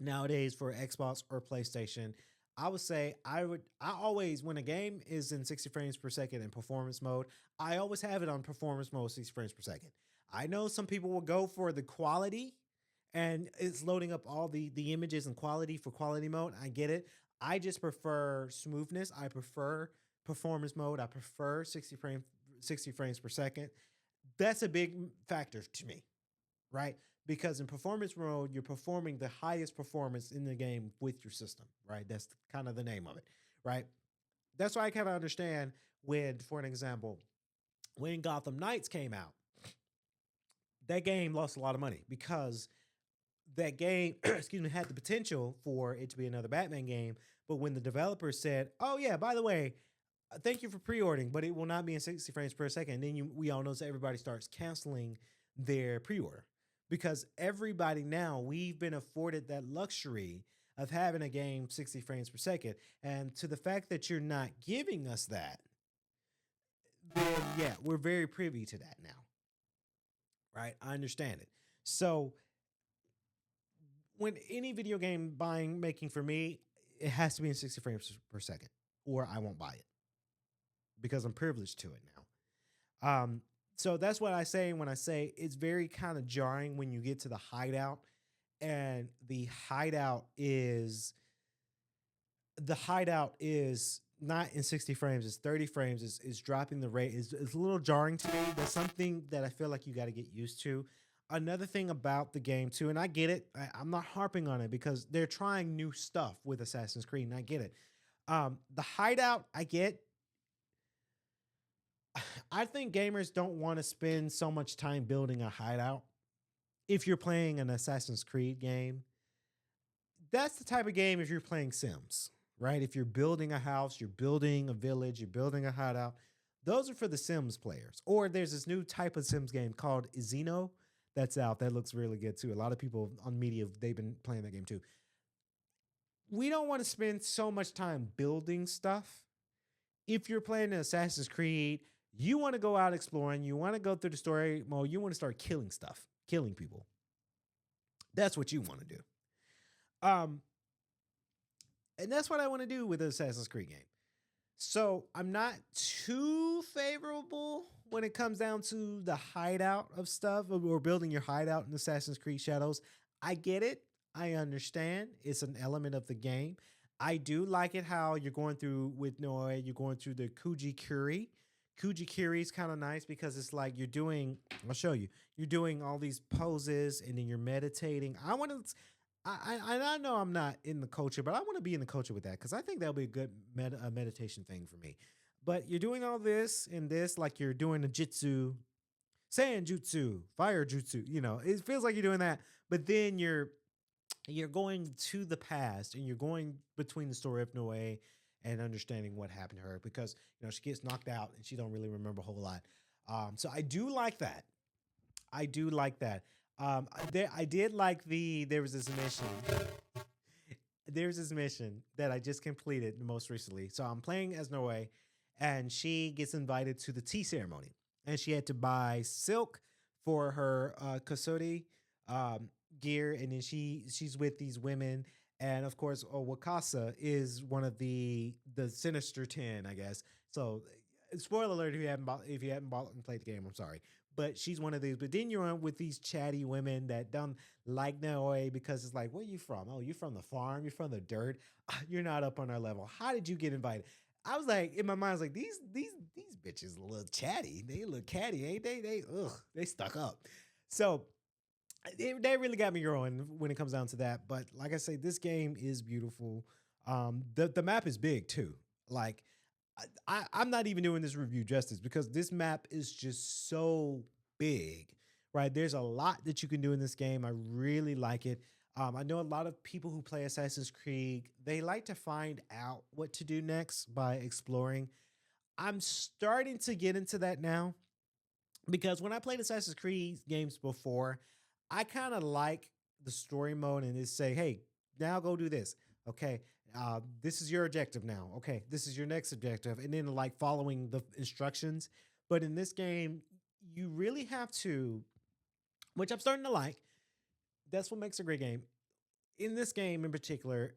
nowadays for Xbox or PlayStation, I would say I always when a game is in 60 frames per second in performance mode, I always have it on performance mode 60 frames per second. I know some people will go for the quality and it's loading up all the images and quality for quality mode. I get it. I just prefer smoothness. I prefer performance mode. I prefer 60 frames per second. That's a big factor to me, right? Because in performance mode, you're performing the highest performance in the game with your system, right? That's kind of the name of it, right? That's why I kind of understand when, for an example, when Gotham Knights came out, that game lost a lot of money because that game, excuse me, had the potential for it to be another Batman game. But when the developer said, "Oh yeah, by the way, thank you for pre-ordering, but it will not be in 60 frames per second," and then we all know so everybody starts canceling their pre-order because everybody now we've been afforded that luxury of having a game 60 frames per second, and to the fact that you're not giving us that, then yeah, we're very privy to that now, right? I understand it. So when any video game buying making for me, it has to be in 60 frames per second, or I won't buy it because I'm privileged to it now. So that's what I say when I say it's very kind of jarring when you get to the hideout, and the hideout is not in 60 frames, it's 30 frames, is dropping the rate. It's a little jarring to me. That's something that I feel like you got to get used to. Another thing about the game too, and I get it, I'm not harping on it because they're trying new stuff with Assassin's Creed, and I get it. The hideout, I get. I think gamers don't want to spend so much time building a hideout. If you're playing an Assassin's Creed game, that's the type of game if you're playing Sims, right? If you're building a house, you're building a village, you're building a hideout, those are for the Sims players. Or there's this new type of Sims game called Xeno that's out. That looks really good too. A lot of people on media, they've been playing that game too. We don't want to spend so much time building stuff. If you're playing an Assassin's Creed, you want to go out exploring, you want to go through the story mode, you want to start killing stuff, killing people. That's what you want to do. Um, and that's what I want to do with the Assassin's Creed game. So I'm not too favorable when it comes down to the hideout of stuff or building your hideout in Assassin's Creed Shadows. I get it. I understand. It's an element of the game. I do like it how you're going through with Noe, you're going through the Kuji-Kiri. Kuji-Kiri is kind of nice because it's like you're doing, I'll show you, you're doing all these poses and then you're meditating. I know I'm not in the culture, but I want to be in the culture with that because I think that'll be a good meditation thing for me. But you're doing all this and this like you're doing a jitsu, sand jutsu, fire jutsu. It feels like you're doing that, but then you're going to the past and you're going between the story of Noe and understanding what happened to her because she gets knocked out and she don't really remember a whole lot. So I do like that. I do like that. I did like there was this mission. There's this mission that I just completed most recently. So I'm playing as Noe, and she gets invited to the tea ceremony, and she had to buy silk for her Kasori gear, and then she's with these women, and of course, Wakasa is one of the Sinister 10, I guess. So, spoiler alert if you haven't bought and played the game, I'm sorry. But she's one of these. But then you're on with these chatty women that don't like Naoi because it's like, where you from? Oh, you're from the farm. You're from the dirt. You're not up on our level. How did you get invited? I was like, in my mind, I was like, these bitches a little chatty. They look catty, ain't they? They stuck up. So they really got me going when it comes down to that. But like I say, this game is beautiful. The map is big too. Like I'm not even doing this review justice because this map is just so big, right? There's a lot that you can do in this game. I really like it. I know a lot of people who play Assassin's Creed, they like to find out what to do next by exploring. I'm starting to get into that now because when I played Assassin's Creed games before, I kind of like the story mode and just say, hey, now go do this. Okay, this is your objective now. Okay, this is your next objective. And then like following the instructions. But in this game, you really have to, which I'm starting to like. That's what makes a great game. In this game in particular,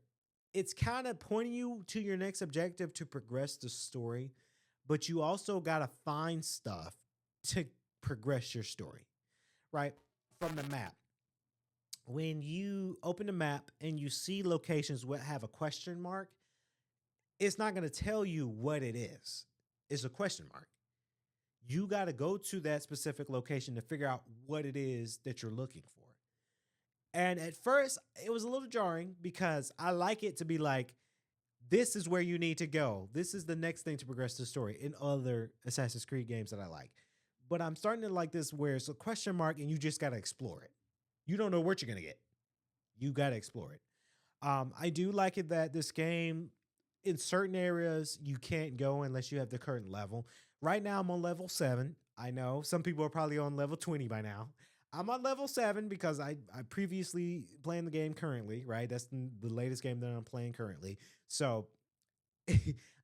it's kind of pointing you to your next objective to progress the story, but you also got to find stuff to progress your story, right? From the map. When you open the map and you see locations that have a question mark, it's not going to tell you what it is. It's a question mark. You got to go to that specific location to figure out what it is that you're looking for. And at first, it was a little jarring because I like it to be like, this is where you need to go. This is the next thing to progress the story in other Assassin's Creed games that I like. But I'm starting to like this where it's a question mark and you just got to explore it. You don't know what you're going to get. You got to explore it. I do like it that this game, in certain areas, you can't go unless you have the current level. Right now, I'm on level 7. I know some people are probably on level 20 by now. I'm on level 7 because I previously playing the game currently, right? That's the latest game that I'm playing currently. So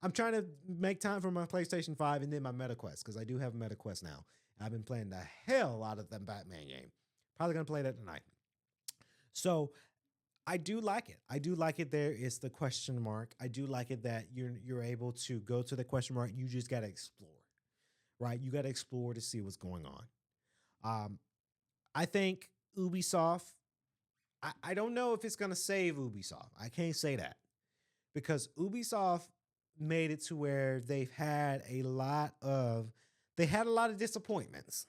I'm trying to make time for my PlayStation 5 and then my MetaQuest because I do have a MetaQuest now. I've been playing the hell out of the Batman game. Probably going to play that tonight. So I do like it. I do like it. There is the question mark. I do like it that you're able to go to the question mark. You just got to explore, right? You got to explore to see what's going on. I think Ubisoft, I don't know if it's going to save Ubisoft. I can't say that because Ubisoft made it to where they had a lot of disappointments.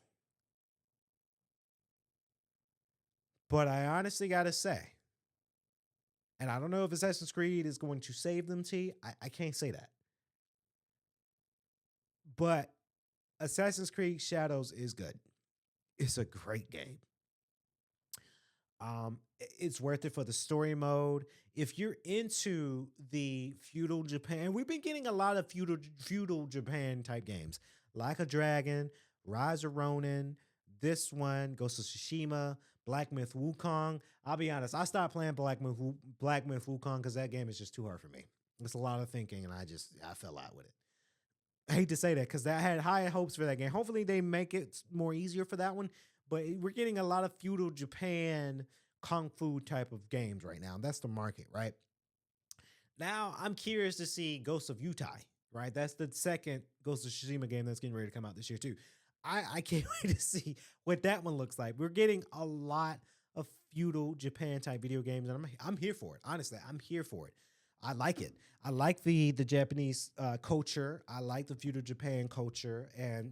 But I honestly got to say, and I don't know if Assassin's Creed is going to save them, T. I can't say that. But Assassin's Creed Shadows is good. It's a great game. It's worth it for the story mode. If you're into the feudal Japan, we've been getting a lot of feudal Japan type games, like a Dragon, Rise of Ronin, this one, Ghost of Tsushima, Black Myth Wukong. I'll be honest, I stopped playing Black Myth Wukong because that game is just too hard for me. It's a lot of thinking, and I fell out with it. I hate to say that because I had high hopes for that game. Hopefully, they make it more easier for that one. But we're getting a lot of feudal Japan kung fu type of games right now. That's the market, right? Now, I'm curious to see Ghost of Yutai, right? That's the second Ghost of Tsushima game that's getting ready to come out this year, too. I can't wait to see what that one looks like. We're getting a lot of feudal Japan type video games, and I'm here for it. Honestly, I'm here for it. I like it. I like the Japanese culture. I like the feudal Japan culture, and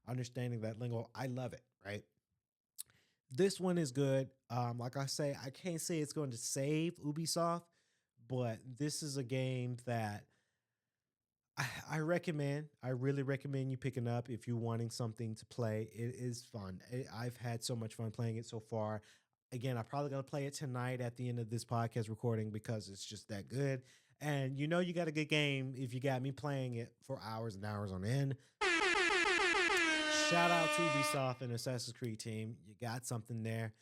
understanding that lingo. I love it. Right. This one is good. Like I say, I can't say it's going to save Ubisoft, but this is a game that I recommend. I really recommend you picking up if you're wanting something to play. It is fun. I've had so much fun playing it so far. Again, I'm probably going to play it tonight at the end of this podcast recording because it's just that good. And you got a good game if you got me playing it for hours and hours on end. Shout out to Ubisoft and Assassin's Creed team. You got something there.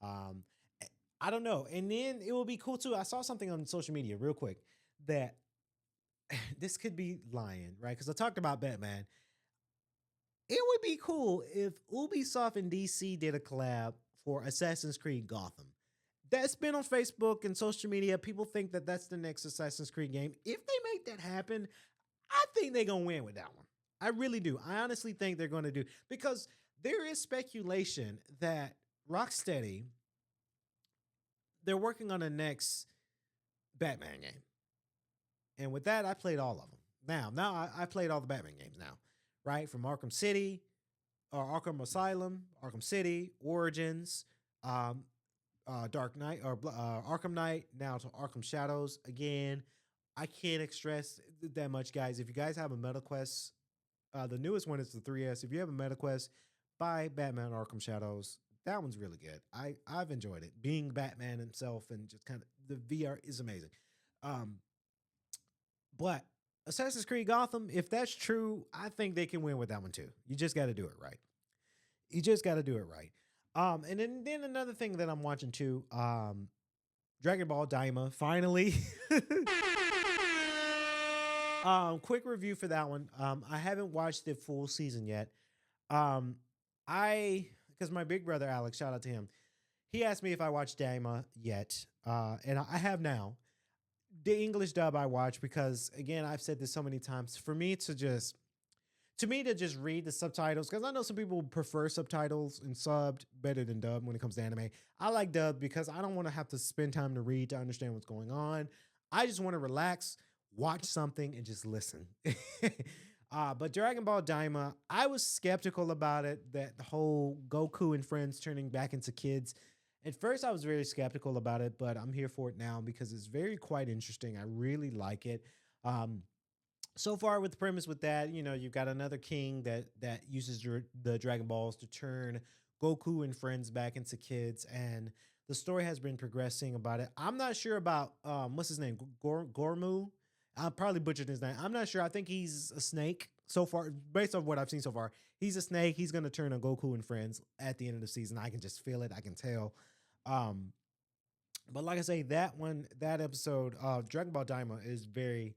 I don't know. And then it will be cool too. I saw something on social media real quick that this could be lying, right? Because I talked about Batman. It would be cool if Ubisoft and DC did a collab for Assassin's Creed Gotham. That's been on Facebook and social media. People think that that's the next Assassin's Creed game. If they make that happen, I think they're going to win with that one. I really do. I honestly think they're going to do, because there is speculation that Rocksteady, they're working on the next Batman game. And with that, I played all of them. Now I played all the Batman games now, right? From Arkham City, or Arkham Asylum, Arkham City, Origins, Dark Knight, or Arkham Knight, now to Arkham Shadows. Again, I can't stress that much, guys. If you guys have a MetaQuest, the newest one is the 3S. If you have a MetaQuest, buy Batman Arkham Shadows. That one's really good. I've enjoyed it. Being Batman himself and just kind of the VR is amazing. But Assassin's Creed Gotham, if that's true, I think they can win with that one too. You just got to do it right. You just got to do it right. And then another thing that I'm watching too, Dragon Ball Daima, finally. Quick review for that one. I haven't watched the full season yet. Because my big brother Alex, shout out to him, he asked me if I watched Daima yet, and I have now. The English dub I watch because again, I've said this so many times. To me to just read the subtitles, because I know some people prefer subtitles and subbed better than dub when it comes to anime. I like dub because I don't want to have to spend time to read to understand what's going on. I just want to relax, watch something, and just listen. But Dragon Ball Daima, I was skeptical about it, that the whole Goku and friends turning back into kids. At first, I was very skeptical about it, but I'm here for it now because it's very quite interesting. I really like it. Um, so far with the premise with that, you've got another king that uses the Dragon Balls to turn Goku and friends back into kids, and the story has been progressing about it. I'm not sure about what's his name, Gormu. I probably butchered his name. I'm not sure. I think he's a snake so far, based on what I've seen so far. He's a snake. He's gonna turn on Goku and friends at the end of the season. I can just feel it. I can tell. Um, but like I say, that episode of Dragon Ball Daima is very,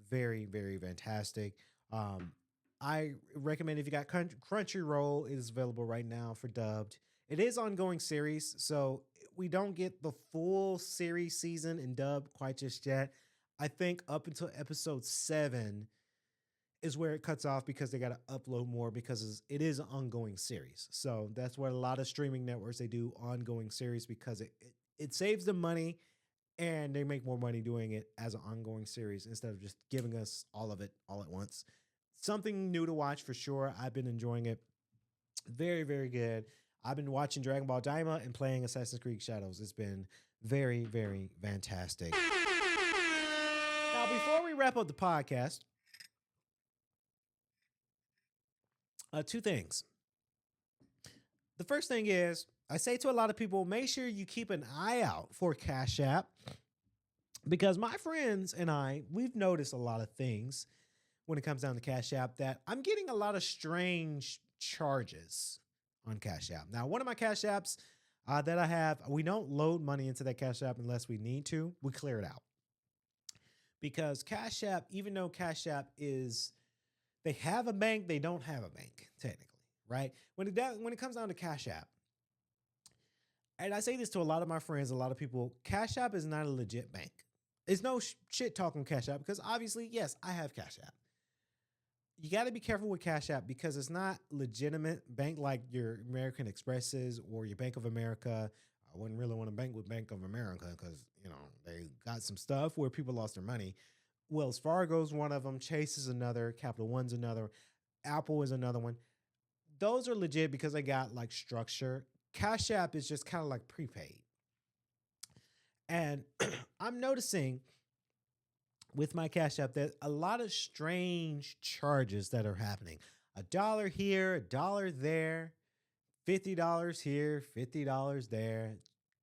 very, very fantastic. Um, I recommend if you got Crunchyroll, it is available right now for dubbed. It is ongoing series, so we don't get the full series season in dub quite just yet. I think up until episode 7 is where it cuts off because they got to upload more because it is an ongoing series. So that's what a lot of streaming networks they do ongoing series because it saves them money and they make more money doing it as an ongoing series instead of just giving us all of it all at once. Something new to watch for sure. I've been enjoying it. Very, very good. I've been watching Dragon Ball Daima and playing Assassin's Creed Shadows. It's been very, very fantastic. Now, before we wrap up the podcast, two things. The first thing is, I say to a lot of people, make sure you keep an eye out for Cash App because my friends and we've noticed a lot of things when it comes down to Cash App that I'm getting a lot of strange charges on Cash App. Now, one of my Cash Apps that I have, we don't load money into that Cash App unless we need to. We clear it out because Cash App, even though Cash App they have a bank, they don't have a bank technically, right? When it comes down to Cash App, and I say this to a lot of my friends, a lot of people, Cash App is not a legit bank. It's no shit talk on Cash App because obviously, yes, I have Cash App. You got to be careful with Cash App because it's not legitimate bank like your American Expresses or your Bank of America. I wouldn't really want to bank with Bank of America because, they got some stuff where people lost their money. Wells Fargo's one of them. Chase is another. Capital One's another. Apple is another one. Those are legit because they got like structure. Cash App is just kind of like prepaid. And I'm noticing with my Cash App that a lot of strange charges that are happening. $1 here, $1 there, $50 here, $50 there,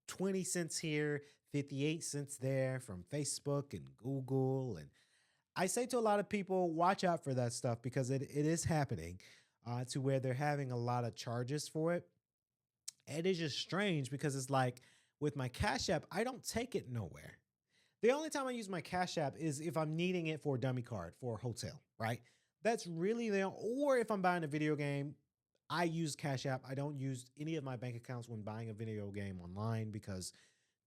20 cents here, 58 cents there from Facebook and Google. And I say to a lot of people, watch out for that stuff because it is happening to where they're having a lot of charges for it. And it's just strange because it's like with my Cash App, I don't take it nowhere. The only time I use my Cash App is if I'm needing it for a dummy card for a hotel, right? That's really or if I'm buying a video game, I use Cash App. I don't use any of my bank accounts when buying a video game online because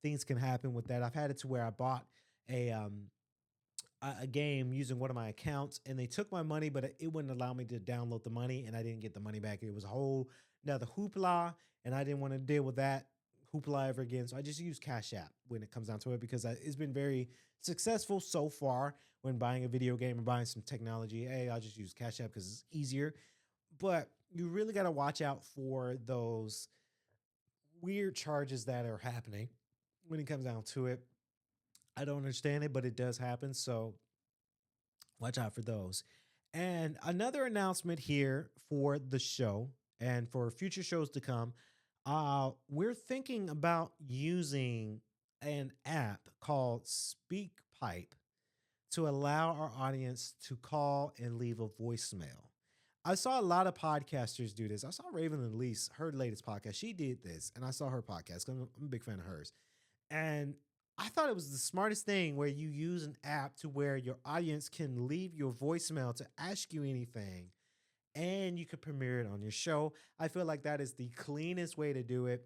things can happen with that. I've had it to where I bought a game using one of my accounts and they took my money, but it wouldn't allow me to download the money and I didn't get the money back. It was a whole another hoopla and I didn't want to deal with that hoopla ever again. So I just use Cash App when it comes down to it because it's been very successful so far when buying a video game or buying some technology. Hey, I'll just use Cash App because it's easier. But you really got to watch out for those weird charges that are happening when it comes down to it. I don't understand it, but it does happen. So watch out for those. And another announcement here for the show and for future shows to come. We're thinking about using an app called SpeakPipe to allow our audience to call and leave a voicemail. I saw a lot of podcasters do this. I saw Raven and Elise, her latest podcast. She did this, and I saw her podcast. I'm a big fan of hers. And I thought it was the smartest thing where you use an app to where your audience can leave your voicemail to ask you anything and you could premiere it on your show. I feel like that is the cleanest way to do it.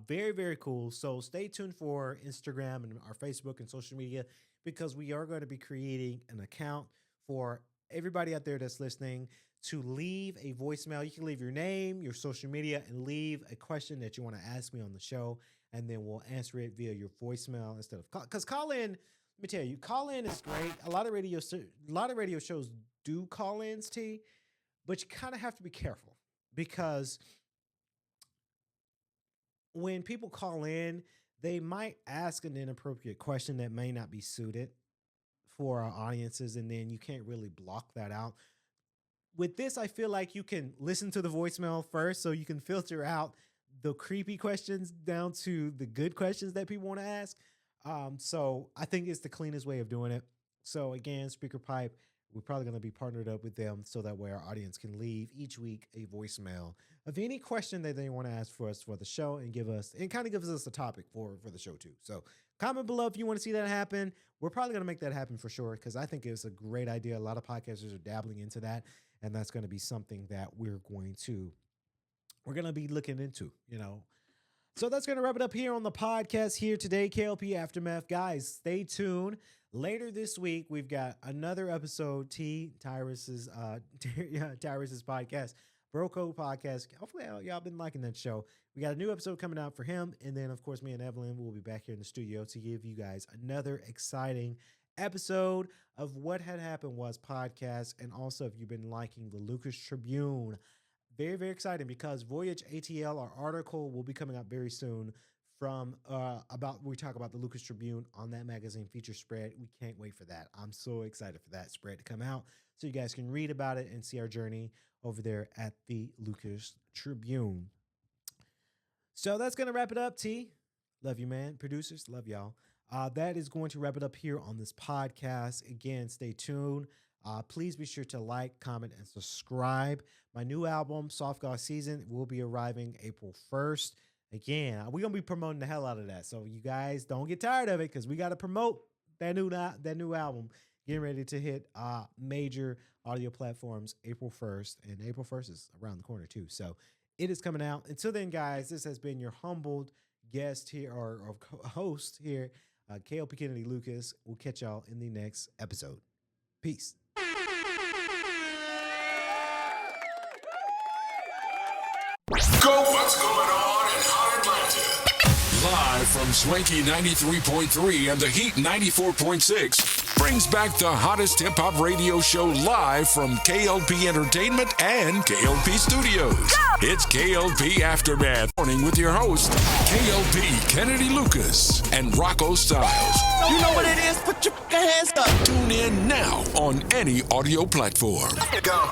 Very, very cool. So stay tuned for Instagram and our Facebook and social media because we are going to be creating an account for everybody out there that's listening to leave a voicemail. You can leave your name, your social media, and leave a question that you want to ask me on the show, and then we'll answer it via your voicemail instead of call. Because call in, let me tell you, call in is great. A lot of radio shows do call ins, T, but you kind of have to be careful because when people call in, they might ask an inappropriate question that may not be suited for our audiences, and then you can't really block that out. With this, I feel like you can listen to the voicemail first so you can filter out the creepy questions down to the good questions that people want to ask. So I think it's the cleanest way of doing it. So again, Speaker Pipe, we're probably going to be partnered up with them so that way our audience can leave each week a voicemail of any question that they want to ask for us for the show and kind of gives us a topic for the show too. So comment below if you want to see that happen. We're probably going to make that happen for sure because I think it's a great idea. A lot of podcasters are dabbling into that, and that's going to be something that we're going to be looking into, So that's going to wrap it up here on the podcast here today, K.L.P. Aftermath. Guys, stay tuned. Later this week, we've got another episode, Tyrus's podcast, Bro Code Podcast. Hopefully, y'all been liking that show. We got a new episode coming out for him. And then, of course, me and Evelyn will be back here in the studio to give you guys another exciting episode of What Had Happened Was podcast. And also, if you've been liking the Lucas Tribune, very, very exciting because Voyage ATL, our article, will be coming out very soon from we talk about the Lucas Tribune on that magazine feature spread. We can't wait for that. I'm so excited for that spread to come out so you guys can read about it and see our journey over there at the Lucas Tribune. So that's going to wrap it up, T. Love you, man. Producers, love y'all. That is going to wrap it up here on this podcast. Again, stay tuned. Please be sure to like, comment, and subscribe. My new album, Soft God Season, will be arriving April 1st. Again, we're going to be promoting the hell out of that. So you guys don't get tired of it because we got to promote that new album. Getting ready to hit major audio platforms April 1st. And April 1st is around the corner too. So it is coming out. Until then, guys, this has been your humbled guest here or host here, K.L.P. Kennedy Lucas. We'll catch y'all in the next episode. Peace. Go! What's going on in Hot Atlanta? Live from Swanky 93.3 and the Heat 94.6 brings back the hottest hip-hop radio show live from K.L.P. Entertainment and K.L.P. Studios. Go! It's K.L.P. Aftermath. Morning with your host, K.L.P. Kennedy Lucas and Rocco Styles. You know what it is? Put your hands up. Tune in now on any audio platform. Go.